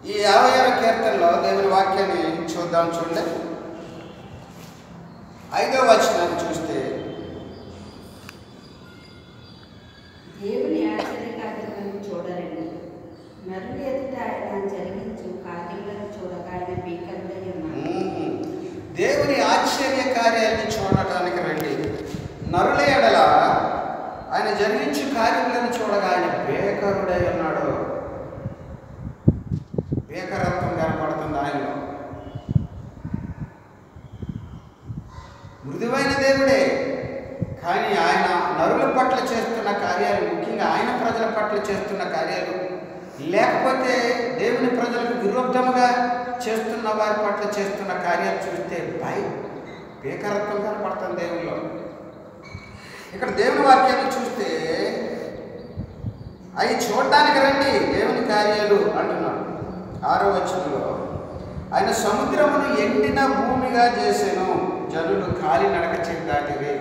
ఈ 56వ కీర్తనలో దేవుని వాక్యాన్ని చూద్దాం. చూడండి, 5వ వచనాన్ని చూస్తే, దేవుని ఆశ్చర్యకార్యములను చూడరండి, నరుని ఎదుట ఆయన జరిగించు కార్యములను చూడగా ఆయన భీకరుడై ఉన్నాడు. దేవుని ఆశ్చర్య కార్యాన్ని చూడటానికి రండి, నరుల ఎడల ఆయన జరిగించు కార్యములను చూడగా ఆయన భీకరుడై ఉన్నాడు. భీకరత్వం కనపడుతుంది ఆయనలో. మృదువైన దేవుడే, కానీ ఆయన నరుల పట్ల చేస్తున్న కార్యాలు, ముఖ్యంగా ఆయన ప్రజల పట్ల చేస్తున్న కార్యాలు, లేకపోతే దేవుని ప్రజలకు విరుద్ధంగా చేస్తున్న వారి పట్ల చేస్తున్న కార్యాలు చూస్తే భీకరత్వం కనపడుతుంది దేవుల్లో. ఇక్కడ దేవుని వాక్యాన్ని చూస్తే అవి చూడటానికి రండి దేవుని కార్యాలు అంటున్నాడు. 6వ వచనంలో, ఆయన సముద్రమును ఎండిన భూమిగా చేసెను, జనులు కాలినడక దాటిరి.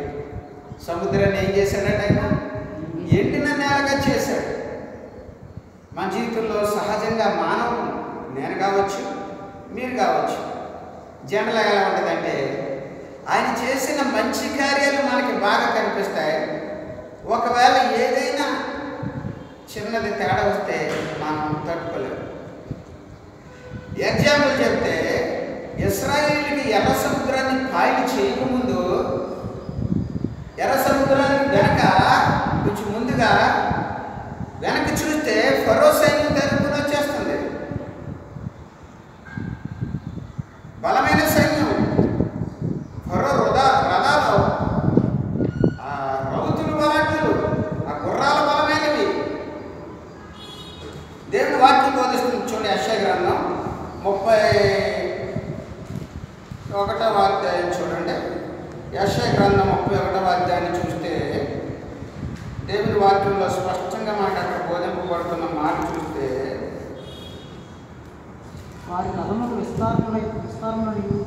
సముద్రాన్ని ఏం చేశాడట ఆయన? ఎండిన నేలగా చేశాడు. మన జీవితంలో సహజంగా మానవుడు, నేను కావచ్చు, మీరు కావచ్చు, జనరల్ ఎలా ఉంటుందంటే, ఆయన చేసిన మంచి కార్యాలు మనకి బాగా కనిపిస్తాయి. ఒకవేళ ఏదైనా చిన్నది తేడా వస్తే మనం తట్టుకోలేము. ఎగ్జాంపుల్ చెప్తే, ఇశ్రాయేలుకి ఎర్ర సముద్రాన్ని పాయలు చేయకముందు, ఎర్ర సముద్రానికి వెనక కొంచెం ముందుగా వెనక్కి చూస్తే ఫరో సైన్యం తరుపున వచ్చేస్తుంది. బలమైన సైన్యం, ఫరో రథాలు, ఆ రౌతులు బలాఢ్యులు, ఆ గుర్రాల బలమైనవి. దేవుని వాక్యం బోధిస్తుంది. చూడండి, యెషయా గ్రంథం 31వ అధ్యాయం చూడండి. యెషయా గ్రంథం 31వ అధ్యాయాన్ని చూస్తే దేవుని వాక్యంలో స్పష్టంగా మనకు అక్కడ బోధింపబడుతున్న మాట చూస్తే, వారి రథములు విస్తారములను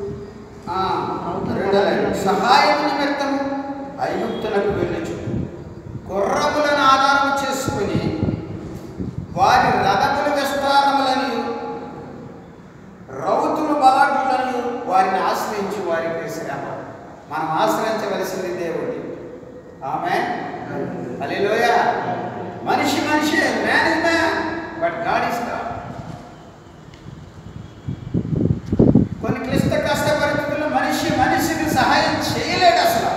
సహాయం నిమిత్తము ఐగుప్తులకు వెళ్ళుచు గుర్రములను ఆధారం చేసుకుని వారి రథముల విస్తారములని రౌతులు బలాఢ్యులని వారిని ఆశ్రయించి వారికి శ్రమ. మనం ఆశ్రయించవలసింది దేవుడిని. ఆమేన్, హల్లెలూయా. మనిషి మనిషే, man is man, but God is God. కొన్ని క్లిష్ట కష్ట పరిస్థితుల్లో మనిషికి సహాయం చేయలేడు. అసలు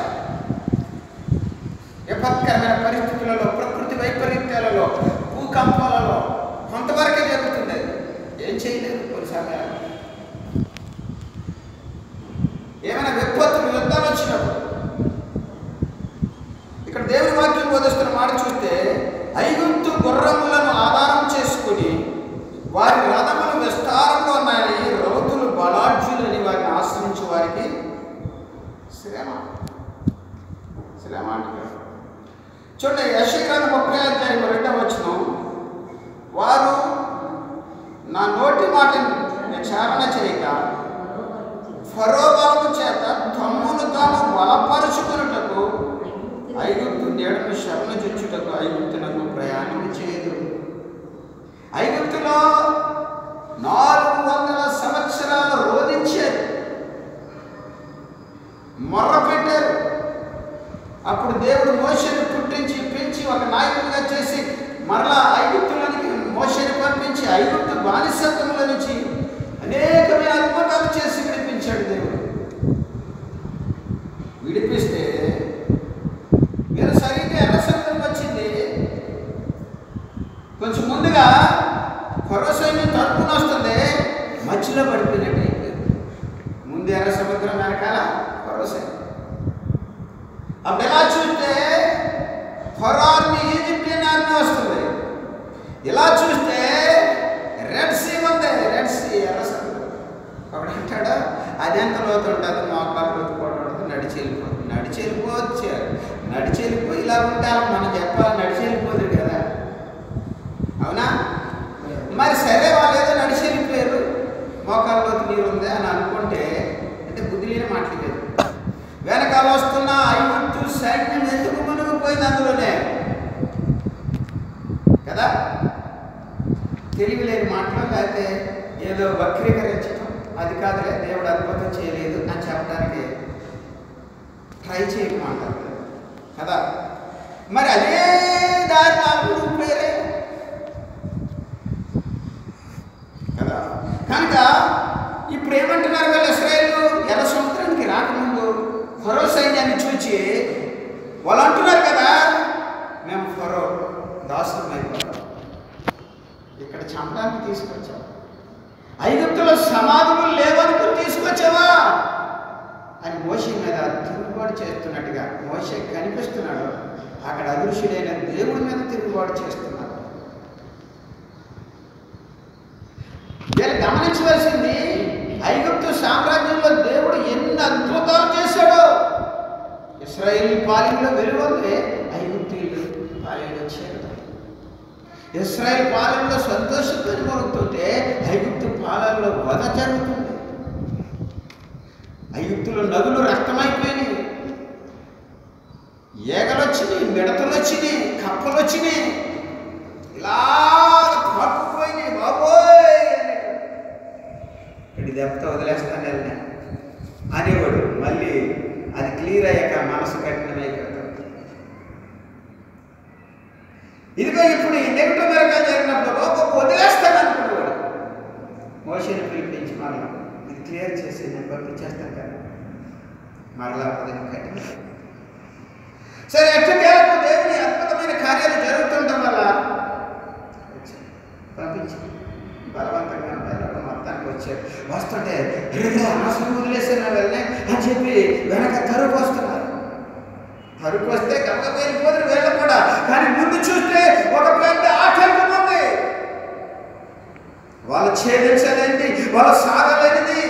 విపత్కరమైన పరిస్థితులలో, ప్రకృతి వైపరీత్యాలలో, భూకంపాలలో కొంతవరకే జరుగుతుంది. ఏం చేయలేదు. కొన్ని సమయాలు ఏమైనా విపత్తులు, యుద్ధాలు వచ్చినప్పుడు, ఇక్కడ దేవుని వాక్యం బోధిస్తున్న మాట చూస్తే, ఐగుప్తు గుర్రములను ఆధారం చేసుకుని వారి రథములు విస్తారంగా ఉన్నాయి, రౌతులు బలాఢ్యులని వారిని ఆశ్రయించి వారికి శ్రమ అంటారు. చూడండి, యెషయా గ్రంథం 30వ అధ్యాయం 2వ వచనం, వారు నా నోటి మాటని విచారణ చేయక ఫరో బలము చేత తమ్మును తాము బలపరుచుకున్నటకు ఐగుప్తు నీడను శరణుజొచ్చుటకు ఐగుప్తునకు ప్రయాణం చేయదు. ఐగుప్తులో 400 సంవత్సరాలు రోధించారు, మొర్ర పెట్టారు. అప్పుడు దేవుడు మోషేను పుట్టించి పెంచి ఒక నాయకుడిగా చేసి మరలా ఐగుప్తులోనికి మోషేను పంపించి ఐగుప్తు బానిసత్వముల నుంచి అనేకమైన అద్భుతాలు చేసి విడిపించాడు. దేవుడు విడిపిస్తే మీరు సరిగ్గా ఎర్ర సముద్రం వచ్చింది. కొంచెం ముందుగా ఫరో సైన్యం తరపున వస్తుంది, మధ్యలో పడిపోయినట్టు అయిపోయింది. ముందు ఎర్ర సముద్రం, వెనకాల ఫరో సైన్యం. అప్పుడు ఎలా చూస్తే ఫరో ఆర్మీ, ఈజిప్టియన్ ఆర్మీ వస్తుంది. ఇలా చూస్తే రెడ్ సీ ఉంది, రెడ్ సీ, ఎర్ర సముద్రం. ఒకడు అంటాడు, అది ఎంత లోతు ఉంటుంది, మోకాలు లోతుకోవడం, నడిచి వెళ్ళిపోవచ్చు. నడిచి వెళ్ళిపోయేలా ఉంటే మనం చెప్పాలి, నడిచి వెళ్ళిపోతుంది కదా, అవునా? మరి సరే, వాళ్ళు ఏదో నడిచి వెళ్ళిపోయారు, మోకాలు లోతు నీరు ఉంది అని అనుకుంటే అంటే బుద్ధి లేని మాట్లాడలేదు. వెనకాల వస్తున్న ఐగుప్తు సైన్యం ఎందుకు మునిగిపోయింది అందులోనే కదా. తెలివి లేని మాటలు, లేకపోతే ఏదో వక్రీకరించడం, అది కాదులే దేవుడు అద్భుతం చేయలేదు అని చెప్పడానికి ట్రై చేయమంటారు కదా. మరి అదే దారి నాకు పేరే కదా. కనుక ఇప్పుడు ఏమంటున్నారు వాళ్ళు ఇశ్రాయేలు ఎర్ర సముద్రానికి రాకముందు ఫరో సైన్యాన్ని చూచి వాళ్ళు అంటున్నారు కదా, మేము ఫరో దాసులం అయిపోతాం, ఇక్కడ చంపడానికి తీసుకొచ్చాం, ఐగుప్తులో సమాధులు లేవనుకుని తీసుకొచ్చావా అని మోషే మీద తిరుగుబాటు చేస్తున్నట్టుగా మోషే కనిపిస్తున్నాడు. అక్కడ అదృశ్యుడైన దేవుడి మీద తిరుగుబాటు చేస్తున్నాడు. వీళ్ళు గమనించవలసింది, ఐగుప్తు సామ్రాజ్యంలో దేవుడు ఎన్ని అద్భుతాలు చేశాడో. ఇశ్రాయేలు పాలనలో వెలువొందే ఐగుప్తీయులు పాలన వచ్చారు. ఇశ్రాయేల్ పాలనలో సంతోషంతో కొనుక్తుంటే ఐగుప్తు పాలనలో వధ జరుగుతుంది. ఐగుప్తులో నదులు రక్తమైపోయినాయి, ఏగలు వచ్చినాయి, మిడతలు వచ్చినాయి, కప్పలు వచ్చినాయి, ఇలా పట్టుకుపోయినాయి. బాబోయ్ ఇది దెబ్బతో వదిలేస్తాను వెళ్ళినా అనేవాడు. మళ్ళీ అది క్లియర్ అయ్యాక మనసు కఠినమైపోతాడు. ఇదిగో ఇప్పుడు ఈ నెగిటివ్ మెరకాలు జరిగినప్పుడు వదిలేస్తాను అనుకునేవాడు. మోషేని పిలిపించి మరలా ఇది క్లియర్ చేసి నేను పంపించేస్తాను కదా, మరలా కఠిన. సరే, ఎట్టకేలకు దేవుని అద్భుతమైన కార్యాలు జరుగుతుండడం వల్ల పంపించి బలవంతంగా వెళ్ళడం మొత్తానికి వచ్చారు. వస్తుంటే అనవసరం వదిలేసాను వెళ్ళనే అని చెప్పి వెనక తరుపు వస్తున్నారు. తరుపు వస్తే గమక వెళ్ళిపోతారు వీళ్ళు కూడా. కానీ ముందు చూస్తే ఒక పెద్ద ఆటంకం ఉంది. వాళ్ళు ఛేదించలేనిది, వాళ్ళు సాగలేనిది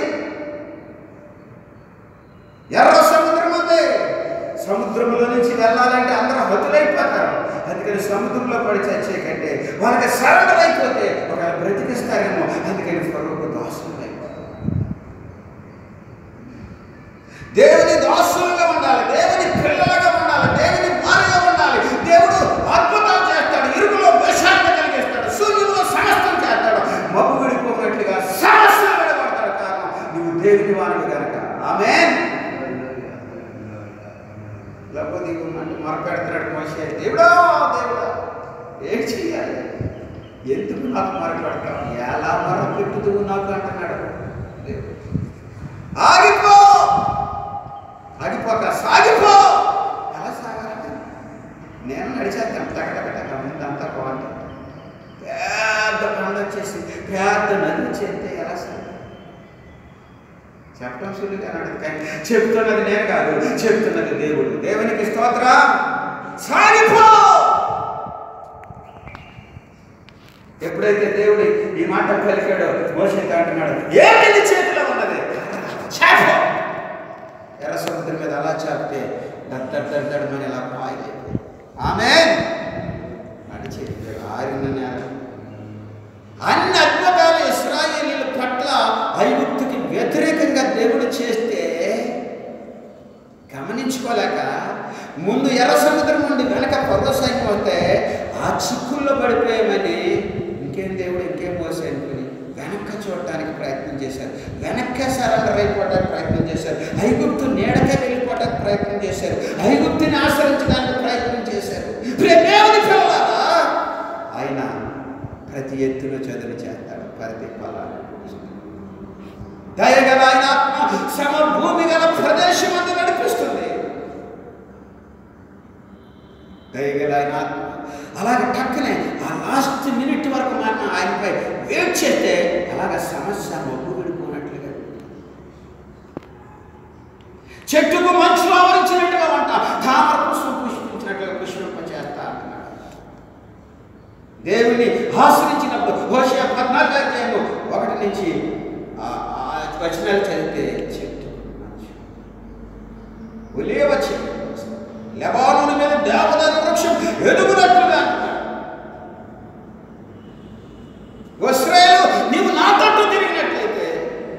ఎర్ర సముద్రం ఉంది. సముద్రంలో నుంచి వెళ్ళాలంటే అందరూ హతులైపోతారు. అందుకని సముద్రంలో పడి చచ్చే కంటే వాళ్ళకి సరెండర్ అయిపోతే ఒకవేళ బ్రతికిస్తారేమో. అందుకని ఫరోకు దాసులు అయిపోతారు. దేవుని దాసులుగా ఉండాలి, దేవుని పిల్లలుగా ఉండాలి, దేవుని భార్యగా ఉండాలి. దేవుడు అద్భుతాలు చేస్తాడు, ఇరుకులో విషాన్ని కలిగిస్తాడు, శూన్యంలో సమస్తం చేస్తాడు, మబ్బు విడిపోయినట్లుగా సమస్యలు విడబడతాడు. కారణం నువ్వు దేవుని వారిని కనుక. ఆమేన్. లేకపోతే అంటే మొరపెడుతున్నాడు మోషే, దేవుడా దేవుడా ఏం చెయ్యాలి, ఎందుకు నాకు మొరపెడతావు, ఎలా మొరపెట్టుతూ నాకు అంటున్నాడు. ఆగిపో, ఆగిపోక సాగిపో. ఎలా సాగాలంటే నేను నడిచేస్తాను టకటకటక, ముందంతా బాగుంటుంది. పెద్ద పండు వచ్చేసి పెద్ద నది వచ్చేస్తే ఎలా సాగు? చెప్పడం సులువుగా అన్నాడు, కానీ చెప్తున్నది నేను కాదు, చెప్తున్నది దేవుడు. దేవునికి స్తోత్రం. సాగిపో. ఎప్పుడైతే దేవుడు ఈ మాట పలికాడో మోషేతో అంటున్నాడు, ఏంటి చేతిలో ఉన్నది? చాపో. ఎర్ర సముద్రం మీద అలా చాపితే దద్దడమని ఇలా పాయి. ఆమేన్. నడిచే ఆరిన నేల. అన్ని అద్భుతాలు ఇశ్రాయేలీయుల పట్ల ఐగుప్తుకి వ్యతిరేకంగా దేవుడు చేస్తే గమనించుకోలేక ముందు ఎర్ర సముద్రం నుండి వెనక ఫరో సైన్యం వస్తే ఆ చిక్కుల్లో పడిపోయామని ఇంకేం దేవుడు ఇంకేం మోసే అనుకుని వెనక్కి చూడటానికి ప్రయత్నం చేశారు. వెనక్కే సరెండర్ అయిపోవడానికి ప్రయత్నం చేశారు. ఐగుప్తు నీడకే వెళ్ళిపోవడానికి ప్రయత్నం చేశారు. ఐగుప్తుని ఆశ్రయించడానికి ప్రయత్నం చేశారు. దేవుని పిల్లలారా, ఆయన ప్రతి ఎత్తులో చదువు చేస్తాడు, ప్రతి ఫలాన్ని దయగల ఆయన ఆత్మ సమభూమి గల ప్రదేశం అంతా నడిపిస్తుంది. దయగల ఆయన ఆత్మ అలాగే టక్కనే ఆ లాస్ట్ మినిట్ వరకు మనం ఆయనపై వెయిట్ చేస్తే అలాగ సమస్య మొగ్గు విడిపోయినట్లుగా, చెట్టుకు మంచులో ఆవరించినట్టుగా వంట తామర పుష్పం పుష్పించినట్లుగా పుష్పింపచేస్తా అంటున్నాడు. దేవుని ఆశ్రయించినప్పుడు హోషేయ 14వ అధ్యాయము 1 నుంచి వచనాలు చదివితే చెట్టు ఒలీవ చెట్టు లెబానోను మీద దేవదారు వృక్షం ఎదుగునట్లుగా ఇశ్రాయేలు నీవు నా తట్టు తిరిగినట్లయితే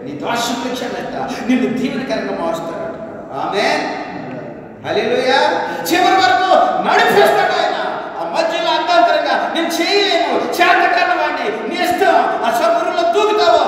నీ దోషం క్షమిస్తా, నిన్ను దీవెనకరంగా మారుస్తాడు అంటున్నాడు. ఆమేన్. హల్లెలూయా. చివరి వరకు నడిపిస్తాడు ఆయన. ఆ మధ్యలో అంతరంగా నేను చేయలేను, చేతకన్న వాడిని, నీ ఇష్టం, ఆ సముద్రంలో దూకుతావో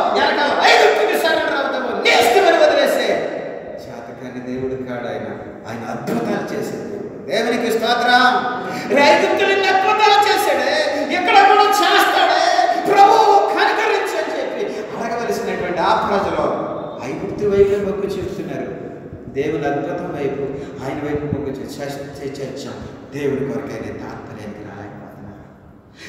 దేవుని అద్భుతం వైపు ఆయన వైపు మొగ్గు చర్చాం. దేవుని కొరకైనా తాత్పర్యానికి రాలేకపోతున్నారు.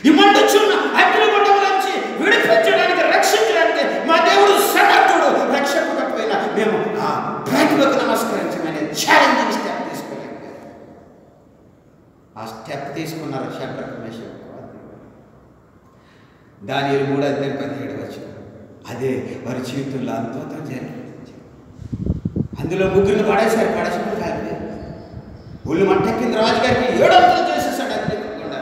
ఈ మండుచున్న అగ్నిగుండం నుంచి విడిపించడానికి, రక్షించడానికి మా దేవుడు సమర్థుడు. రక్షకుడైన మేము ఆ ప్రతిభకు నమస్కరించమనే ఛాలెంజింగ్ స్టెప్ తీసుకోలేకపోయాం. ఆ స్టెప్ తీసుకున్నారు శద్రకు మేషకు దానియేలు 3:17 అదే వారి జీవితంలో అద్భుతం జరిగింది. అందులో ముగ్గురిని పడేశారు. కాలిపోయారు. ఒళ్ళు మంటెక్కింది. రాజుగారికి 7 అంతలు చేసేసాడు అగ్నిగుండా.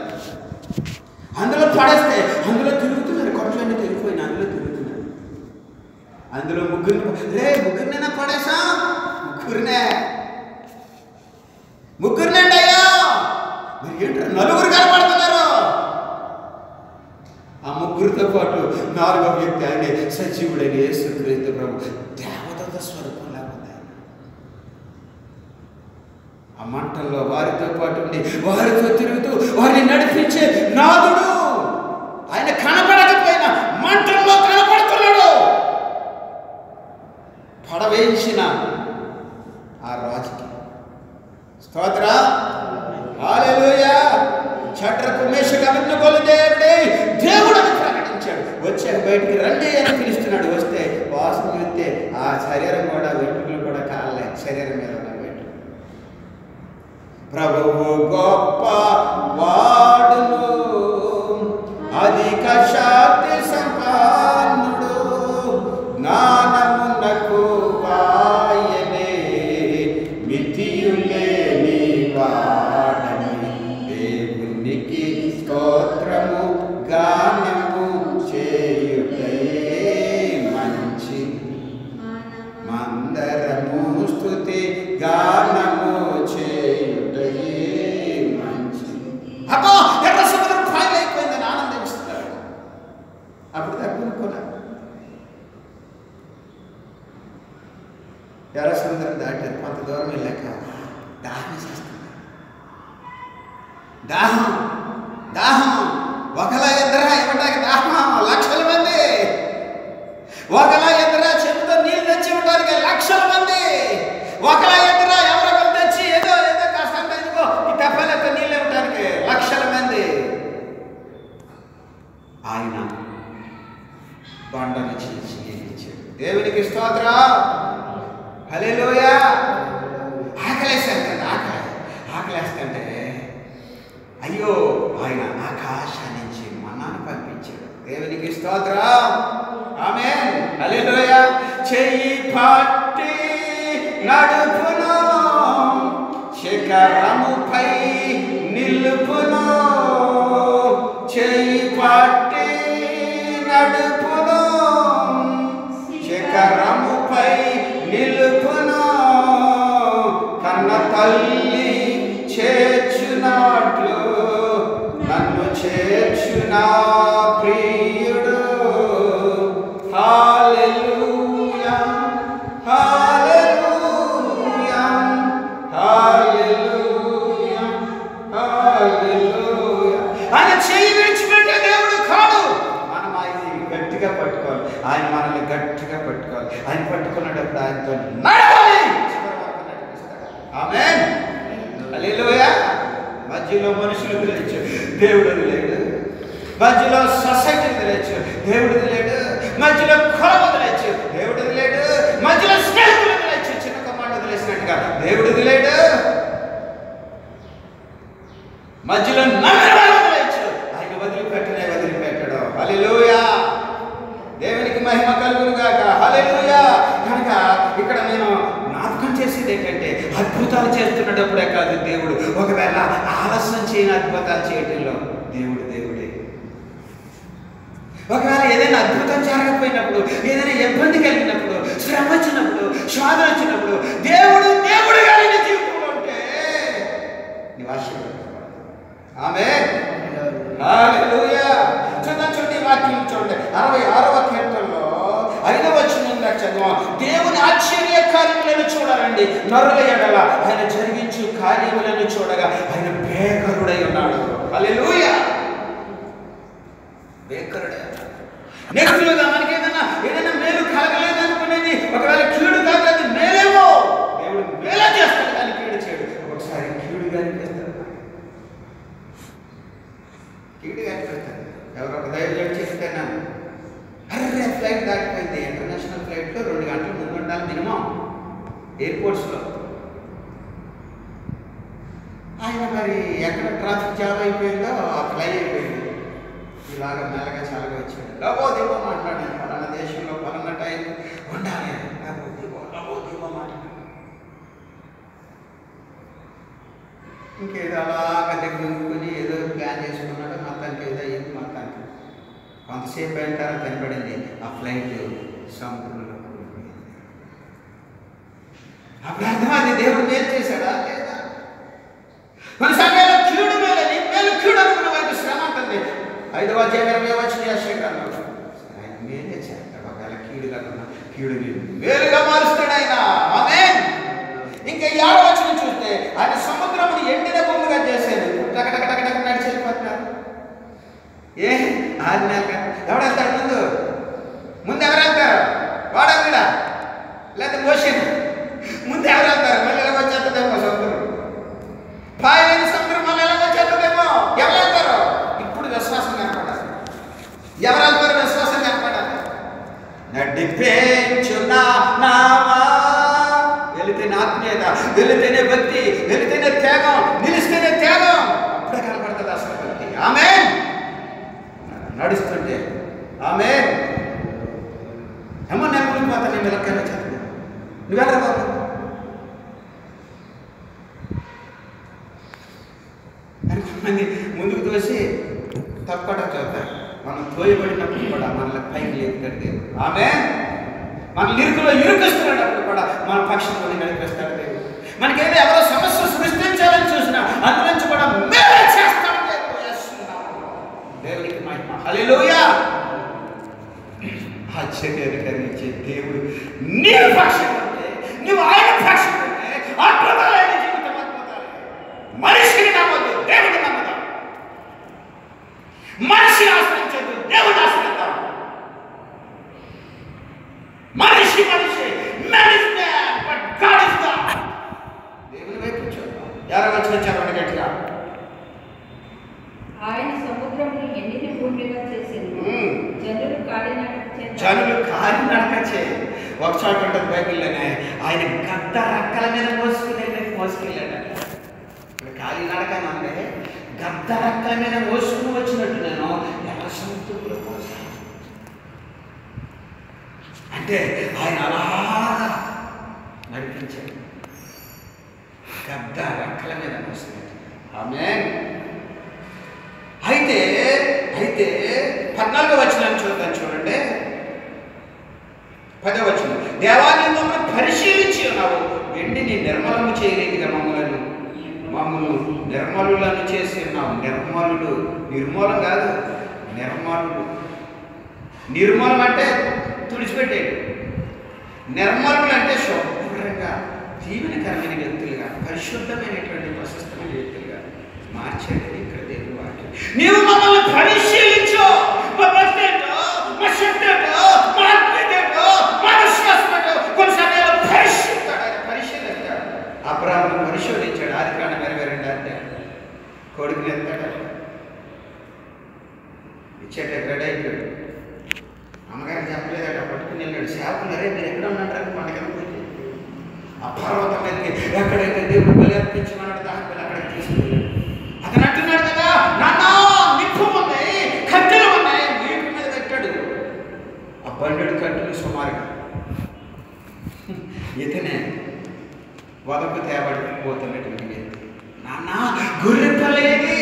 అందులో పడేస్తే అందులో తిరుగుతున్నారు. కొట్లన్నీ తిరిగిపోయిన అందులో తిరుగుతున్నారు. అందులో ముగ్గురినైనా పడేసా? ముగ్గురినండి అయ్యా. మరి ఏంటారు 4 కనపడుతున్నారు? ఆ ముగ్గురితో పాటు 4వ వ్యక్తి ఆయనే సజీవుడైన యేసుక్రీస్తు ప్రభు. దేవదూత స్వరూపంలా ఉంది. ఆ మంటల్లో వారితో పాటు ఉండి వారితో తిరుగుతూ వారిని నడిపించే నాదుడు. ఆయన కనపడకపోయినా మంటల్లో కనపడుతున్నాడు. పడవేయించిన ఆ రాజుకి స్తోత్ర. హల్లెలూయా. షడ్రకు మేషకు అబేద్నెగోలు దేవుడు అని ప్రకటించాడు. వచ్చాక బయటికి రండి అని పిలుస్తున్నాడు. వస్తే వాసన చూస్తే ఆ శరీరం కూడా వెంట్రుకలు కూడా కాలలే. శరీరం మీద ఉన్న వెంట్రుకలు. ప్రభువు గొప్ప వాడును, అధిక శక్తి సంపన్నుడు, జ్ఞానమునకు ఆయనే మితియులేని వాడని, దేవునికి స్తోత్రము గానము చేయుటే మంచి, మందరము స్తుతి గానము చేయుటే మంచి. అబ్బో ఎర్ర సముద్రం ఫైల్ అయిపోయిందని ఆనందిస్తున్నారు. అప్పుడు తక్కువ ఎర్ర సముద్రం దాటారు. కొంత దూరం వెళ్ళాక దాహం చేస్తుంది. దాహం ఒకలా ఇద్దరా ఇవ్వడానికి దాహం లక్షల మంది. ఒకలా ఇద్దరా చెప్పుతో నీళ్ళు తెచ్చి ఇవ్వడానికి లక్షల మంది. ఒకలా ఇద్దరా ఎవరొకరు తెచ్చి ఏదో కాస్త ఇదిగో ఈ తెప్పలతో నీళ్ళు ఇవ్వడానికి లక్షల మంది. ఆయన బండను చీల్చి నీళ్ళిచ్చాడు. దేవునికి స్తోత్రం. హల్లెలూయా. ఆకలేస్తుంటే ఆకలేస్తుంటే అయ్యో ఆయన ఆకాశం నుంచి మన్నాను పంపించాడు. దేవునికి స్తోత్రం. ఆమేన్. హల్లెలూయా. చెయ్యి పట్టి నడుపును, శిఖరముపై నిలుపును. చెయ్యి పట్టి నడుపును, శిఖరముపై నిలుపును. కన్న తల్లి చేర్చునాట్లు నన్ను చేర్చునా ప్రియుడు. హల్లెలూయా, హల్లెలూయా, హల్లెలూయా, హల్లెలూయా. ఆయన చేయి విడిచిపెట్టే దేవుడు కాదు. మనం ఆయన్ని గట్టిగా పట్టుకోవాలి. ఆయన మనల్ని గట్టిగా పట్టుకోవాలి. ఆయన పట్టుకున్నప్పుడు ఆయనతో నడవాలి. ఆమేన్. హల్లెలూయా. మధ్యలో మనుషులు వదిలేచ్చు, దేవుడు వదిలేడు. మధ్యలో సొసైటీ వదిలేచ్చు, దేవుడు వదిలేడు. మధ్యలో కులం వదిలేచ్చు, దేవుడు వదిలేడు. మధ్యలో స్నేహితులు వదిలేచ్చు, చిన్న కమాండ్ వదిలేసినట్టుగా దేవుడు వదిలేడు. మధ్యలో నగరాలు వదిలేచ్చు, ఆయన వదిలిపెట్టడు. హల్లెలూయా. దేవునికి మహిమ కలుగును గాక. హల్లెలూయా. కనుక ఇక్కడ నేను జ్ఞాపకం చేసేది ఏంటంటే అద్భుతాలు చేస్తున్నప్పుడే కాదు దేవుడు. ఒకవేళ ఆలస్యం చేయని అద్భుతాలు చేయటంలో దేవుడే. ఒకవేళ ఏదైనా అద్భుతం జరగకపోయినప్పుడు, ఏదైనా ఇబ్బంది కలిగినప్పుడు, శ్రమ వచ్చినప్పుడు, శోధన వచ్చినప్పుడు దేవుడుగా నీ జీవితంలో ఉంటే నీవు ఆశీర్వదించబడతావు. ఆమేన్. హల్లెలూయా. చూడండి వాక్యం చూడండి. 66వ కీర్తనలో 5వ వచనం చదువు. దేవుని ఆశ్చర్య కార్యములను చూడాలండి. నరుల ఎడల ఆయన జరిగించు కార్యములను చూడగా ఆయన భేకరుడై ఉన్నాడు. హల్లెలూయా. భేకరుడై నెక్స్ట్గా మనకి ఏదైనా మేలు కలగలేదనుకునేది ఒకవేళ కీడు కాదు, అది మేలేమో. దేవుడు ఫ్లైట్కు 2 గంటల ముందు ఉండాలి మినిమం ఎయిర్పోర్ట్స్లో. ఆయన మరి ఎక్కడ ట్రాఫిక్ జామ్ అయిపోయిందో ఆ ఫ్లై అయిపోయింది. ఇలాగ మెల్లగా చల్లగా వచ్చాడు. లబోదివో మాట్లాడాను, పలానా దేశంలో పలానా టైం ఉండాలి, లబోదివో మాట్లాడాను. ఇంకేదో అలాగ దగ్గర ఉంచుకొని ఏదో ప్లాన్ చేసుకున్నాడు. మొత్తానికి ఏదో అయ్యింది. మొత్తానికి కొంతసేపు అయిన తర్వాత కనపడింది ఆ ఫ్లైట్ సముద్రంలో కూలిపోయింది. అప్పుడు అర్థం అది దేవుడు మేలు చేశాడా లేదా? మన సమయంలో కీడు మేలని మేలు కీడు అనుకున్న వారికి శ్రమ ఉంటుంది. 5వ అధ్యాయం 20వ వచనం యెషయా ఆయన మేలే చేస్తాడు. ఒకవేళ కీడు కాకుండా కీడుని మేలుగా మారుస్తాడు ఆయన. ఆమేన్. ఇంకా 7వ వచనం చూస్తే ఆయన సముద్రమును ఎండిన భూమిగా చేశాడు. టకటక నడిచి వెళ్ళిపోతున్నారు. ఏ 6 నెలలు ఎవరు వెళ్తాడు? ముందు ఎవరు వెళ్తారు? వాడన్నా లేదా మోషన్ ముందు ఎవరు వెళ్తారు? మళ్ళీ ఎలా వచ్చేస్తుందేమో సముద్రం, పాయలేని సముద్రం మళ్ళీ ఎలా వచ్చేస్తుందేమో. ఎవరు వెళ్తారు? ఇప్పుడు విశ్వాసం కనపడాలి. ఎవరు వెళ్తారు? విశ్వాసం కనపడాలి. నడిపేంచున్నా నామా, వెళితేనే ఆత్మీయత, వెళితేనే భక్తి, వెళితేనే త్యాగం, నిలిస్తేనే త్యాగం. అప్పుడే కనపడుతుంది అసలు భక్తి. ఆమేన్. నడుస్తుంటే ఆమేన్. ఏమో నేను ముందుపోతా, నేను వెనకాల చదువు, నువ్వెలా బాబు? కొంతమంది ముందుకు తోసి తప్పకుండా చదువుతారు. మనం తోయబడినప్పుడు కూడా మనల్ని పైకి లేపుతాడు. ఆమేన్. మన ఇరుకులో ఇరుకిస్తున్నప్పుడు కూడా మన పక్షంలో నడిపిస్తాడు దేవుడు. మనకేదో ఎవరో సమస్య సృష్టించాలని చూసినా అందులోంచి కూడా మేలు చేస్తాడు దేవునికి మహిమ. హల్లెలూయా. ఆశ్చర్యాన్ని కలిగించే దేవుడు నీ పక్షం ఉంటే, నువ్వు ఆయన పక్షం ఉంటే అద్భుతాలైన జీవితం అద్భుతాలు. మనిషిని నమ్మద్దు, దేవుడిని నమ్ముదాం. మనిషి ఆశ్రయించద్దు, దేవుడు ఆశ్రయిద్దాం. మనిషి మనిషి దేవుని వైపు చూద్దాం. 6వ వచనం చదవండి గట్టిగా. ఆయన సముద్రమును ఎండిన భూమిగా చేసింది. జనులు కాలినడక చే. ఒక చోట ఉంటుంది బైబిల్లోనే, ఆయన గద్ద రక్కల మీద మోసుకెళ్ళాడు. ఇప్పుడు కాలినడక అంటే గద్ద రక్కల మీద మోసుకుని వచ్చినట్టు నేను ఎర్ర సముద్రంలో మోసాను. అంటే ఆయన అలాగా నడిపించాడు, గద్ద రక్కల మీద మోసినట్టు. ఆమేన్. అయితే 14వ వచనాన్ని చూద్దాం. చూడండి 10వ వచనం. దేవాన్ని మమ్మల్ని పరిశీలించి ఉన్నావు, వెండిని నిర్మలము చేయలేదుగా మమ్మల్ని నిర్మలులను చేసి ఉన్నావు. నిర్మలుడు నిర్మూలం కాదు, నిర్మలుడు. నిర్మూలం అంటే తుడిచిపెట్టేది. నిర్మలులు అంటే శుభ్రంగా దీవెనకరమైన వ్యక్తులుగా, పరిశుద్ధమైనటువంటి ప్రశస్తమైన వ్యక్తులుగా మార్చేది ఇక్కడ దేవుడు వాక్యం. నీవు మమ్మల్ని పరిశీలించు. మా భక్తేటో, మా శక్తేటో, మా ఆత్మీయతేటో, మా విశ్వాసమేటో కొన్ని సమయాల్లో పరిశీలిస్తాడు. అబ్రాహామును పరిశోధించాడు. ఆదికాండం 22 అధ్యాయం. కొడుకుని ఎత్తాడు, ఇచ్చేట రెడీ అయిపోయాడు. అమ్మగారికి చెప్పలేదట, పట్టుకుని వెళ్ళాడు. సేవకులు అరే మీరు ఎక్కడ ఉన్నాడు? పండుగ పోయి ఆ పర్వతం మీదకి ఎక్కడైతే దేవుడు బలి అర్పించమన్నాడు దాని అక్కడికి తీసుకున్నాడు. అతను అంటున్నాడు కదా, నాన్న నిప్పు ఉన్నాయి, కట్టెలు ఉన్నాయి, నీటి మీద పెట్టాడు. ఆ 12 కట్టెలు సుమారుగా ఇతనే వదకు తేబడిపోతున్నటువంటి వ్యక్తి. నాన్న గొర్రె పిల్లేది,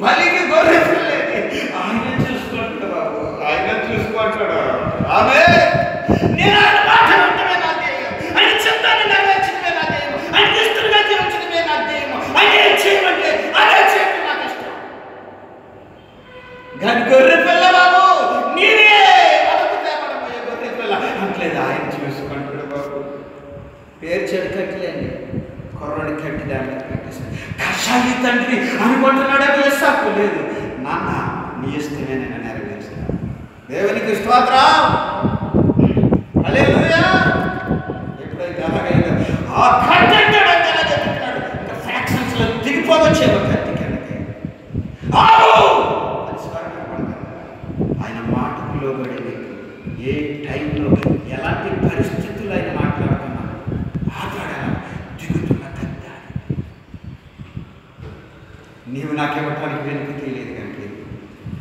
బలికి గొర్రె పిల్లేది. ఆయన చూసుకుంటాడు బాబు, ఆయన చూసుకుంటాడు. ఆమె నేను ఆయన మాట వింటమే నా ధ్యేయం, ఆయన చిత్తాన్ని నెరవేర్చడమే నా ధ్యేయం, ఆయన ఇష్టంగా జీవించడమే నా ధ్యేయం. ఆయన ఏం చేయమంటే అదే చేయడం నాకు ఇష్టం. కానీ గొర్రె పిల్ల బాబు నీవే వదకు తేబడబోయే గొర్రె పిల్ల అంటలేదు. ఆయన చూసుకుంటాడు బాబు. పేర్చాడు కట్టిలేండి, కుర్రాడి కట్టి దాన్ని పెట్టేశాడు. కషాయి తండ్రి అనుకుంటున్నాడే వేసాకు లేదు. నాన్న నీ ఇష్టమే నేను నెరవేర్చాను. దేవునికి స్తోత్రం. హల్లెలూయా. ఎప్పుడైతే అలాగైందో ఆ కట్టెట్టాడు అంటే అలా చెప్తున్నాడు. ఇంకా ఫ్రాక్షన్స్ లో దిగిపోవచ్చేమో కత్తి కిందకి. ఆవు అని స్వరం కనపడతాడు. ఆయన మాటకు లోబడి ఏ టైంలో ఎలాంటి పరిస్థితులు ఆయన మాట్లాడుతున్నాను మాట్లాడాను దిగుతున్న కథ నీవు నాకేమటానికి వెనుక తెలియదు కనుక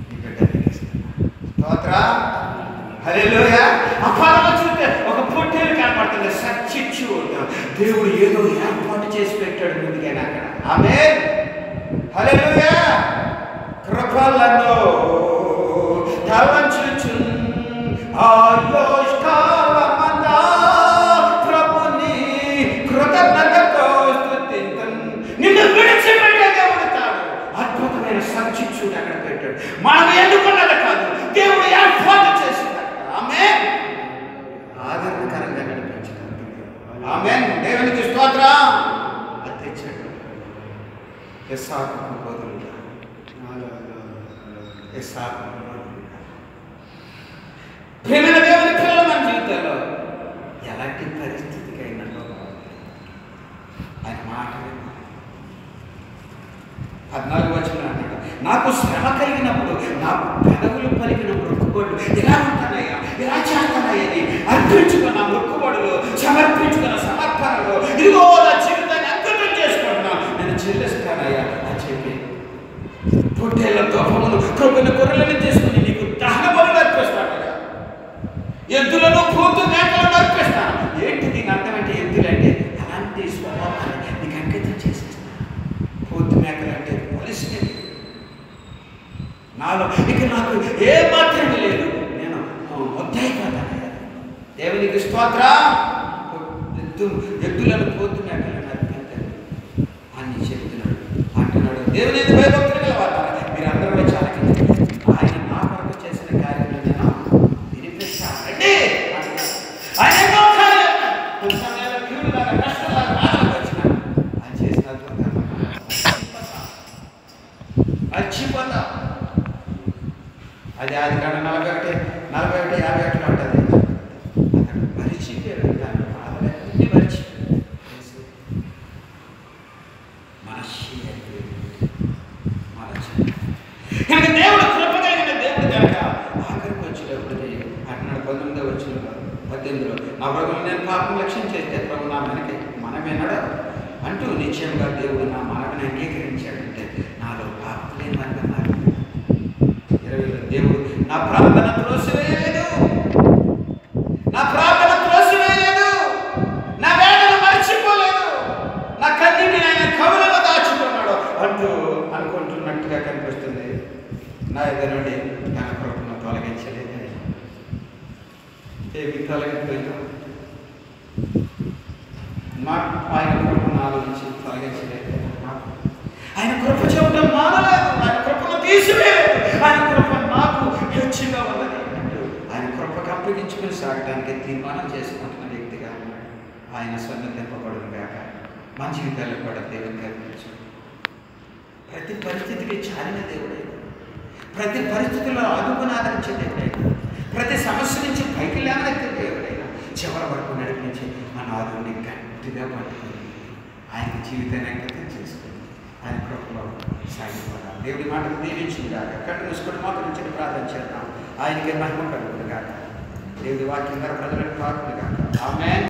నీ బిడ్డని ఇస్తున్నా. స్తోత్రం. హల్లెలూయా. అపారంలో చూస్తే ఒక పొట్టేలు కనపడుతుంది. సచ్చిచ్యూడ్. దేవుడు ఏదో ఏర్పాటు చేసి పెట్టాడు ముందుగానే అక్కడ. ఆమేన్. హల్లెలూయా. కృపలను తలంచుచున్ ఆయోష్కాలమంతా ప్రభుని కృతజ్ఞతతో స్తుతింతున్. నిన్ను విడిచిపెట్టే దేవుడు తాడు. అద్భుతమైన సచ్చిచ్యూడ్ అక్కడ పెట్టాడు. మనం ఎన్నుకున్నది కాదు, దేవుడు ఏర్పాటు చేసింది. ఆమేన్. ఆదరణకరంగా నడిపించాడు. ఆమేన్. దేవునికి స్తోత్రం. అది తెచ్చాడు. ఇస్సాకుకు బదులుగా ఇస్సాకుకు బదులుగా ప్రేమైన దేవుని పిల్లల మన జీవితంలో ఎలాంటి పరిస్థితికైనా ఆయన మాట 14 వచనం అన్నాడు, నాకు శ్రమ కలిగినప్పుడు నాకు పెదవులు పలికిన మొక్కుబడులు ఎలా ఉంటానయ్యా, ఎలా చేస్తానయ్యని అర్పించుకున్న మొక్కుబడులు, సమర్పించుకున్న సమర్పణలు, ఇదిగో నా జీవితాన్ని అంకితం చేసుకుంటున్నా, నేను చెల్లిస్తానయ్యా అని చెప్పి పొట్టేళ్లతో కొబ్బరి గొర్రెలను తీసుకుని నీకు దహన బలులు అర్పిస్తానయ్యా, ఎద్దులను పోతు మేకలను అర్పిస్తాను. ఏంటి దీని అర్థం అంటే ఎద్దులంటే అలాంటి స్వభావాన్ని నీకు అంకితం చేసేస్తాను. పోతు మేకలు అంటే పోలీసుని నాలో ఇక నాకు ఏ మాత్రం లేదు, నేను మొత్తైపోతాను. దేవునికి స్తోత్రం. ఎద్దులను పోతు మేకలను అర్పిస్తాను అని చెప్తున్నాడు. అంటున్నాడు, దేవుని భయభక్తులు గలవారు మీరు అందరూ వచ్చి ఆయన నా కొరకు చేసిన కార్యంలో నేను వినిపిస్తానండి. ఆయన ఎన్నో కార్యాలు కొన్ని సమయాల్లో కీడులాగా కష్టలాగా బాధలకు వచ్చిన ఆయన చేసిన మర్చిపోతా. అది ఆది కాండం 41, 51 ఉంటుంది. అతను మరిచిపోయాడు. దాని బాధలన్నీ మరిచిపోయాడు. కనుక దేవుడు కృప కలిగిన దేవుడు కనుక ఆఖరికి వచ్చేటప్పటికి అంటున్నాడు 19వ వచనంలో 18లో, నా ప్రభువును నేను పాపం లక్ష్యం చేస్తే ప్రభు నా వెనక మనమేనాడు అంటూ నిశ్చయంగా దేవుడు నా మనవిని అంగీకరించాడంటే నాలో పాపం లేని వారిగా మారి 20లో దేవుడు నా ప్రార్థన త్రోసివేయలేదు, నా ప్రార్థన త్రోసివేయలేదు, నా వేదన మర్చిపోలేదు, నా కన్నీటిని ఆయన కవులలో దాచుకున్నాడు అంటూ అనుకుంటున్నట్టుగా కనిపిస్తుంది. నా ఎదురు నుండి తన కృపను తొలగించలేదు. ఏమి తొలగిపోయినా ఆయన కృపను ఆలోచించి తొలగించలేదు. ఆయన కృప చెప్పడం మానలేదు, ఆయన కృపను తీసివేయలేదు, ఆయన కృప నాకు హెచ్చుగా ఉన్నది అంటూ ఆయన కృపకు అప్పగించుకుని సాగడానికి తీర్మానం చేసుకుంటున్న వ్యక్తిగా ఉన్నాడు. ఆయన సన్నతింపబడును గాక. మన జీవితాల్లో కూడా దేవుని కల్పించు. ప్రతి పరిస్థితికి చాలిన దేవుడే, ప్రతి పరిస్థితుల్లో ఆదుకుని ఆదరించే దేవుడైనా, ప్రతి సమస్య నుంచి పైకి లేవనెత్తే దేవుడైనా చివరి వరకు నడిపించి మన ఆదుని గట్టిగా పట్టుకుని ఆయన జీవితాన్ని అంకితం చేసుకుని ఆయన కృపలో సాగిపోదాం. దేవుడి మాటలు దీవించింది కాక. కట్టు మూసుకొని మాత్రం నుంచి ప్రార్థన చేద్దాం. ఆయనకే మహిమ కలుగును కాక. దేవుడి వాక్యం ద్వారా ప్రజలకు పాల్గొను కాక. ఆమేన్.